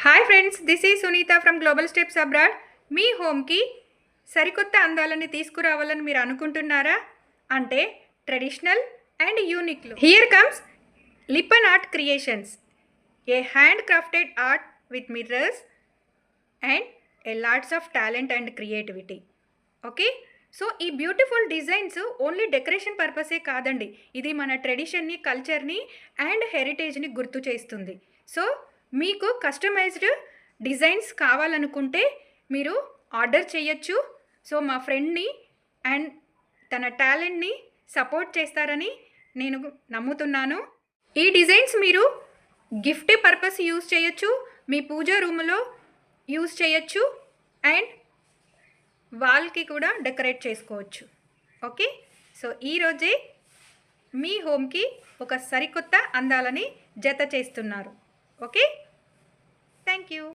Hi friends, this is Sunitha from global steps abroad. మీ హోమ్కి సరికొత్త అందాలని తీసుకురావాలని మీరు అనుకుంటున్నారా? అంటే ట్రెడిషనల్ అండ్ యూనిక్లో here comes Lippan art creations, a hand crafted art with mirrors and a lots of talent and creativity. Okay, so ఈ బ్యూటిఫుల్ డిజైన్స్ ఓన్లీ డెకరేషన్ పర్పసే కాదండి, ఇది మన ట్రెడిషన్ని, కల్చర్ని అండ్ హెరిటేజ్ని గుర్తు చేస్తుంది. సో మీకు కస్టమైజ్డ్ డిజైన్స్ కావాలనుకుంటే మీరు ఆర్డర్ చేయొచ్చు. సో మా ఫ్రెండ్ని అండ్ తన టాలెంట్ని సపోర్ట్ చేస్తారని నేను నమ్ముతున్నాను. ఈ డిజైన్స్ మీరు గిఫ్ట్ పర్పస్ యూజ్ చేయొచ్చు, మీ పూజా రూమ్లో యూజ్ చేయొచ్చు అండ్ వాల్కి కూడా డెకరేట్ చేసుకోవచ్చు. ఓకే, సో ఈరోజే మీ హోమ్కి ఒక సరికొత్త అందాలని జత చేస్తున్నారు. Okay, thank you.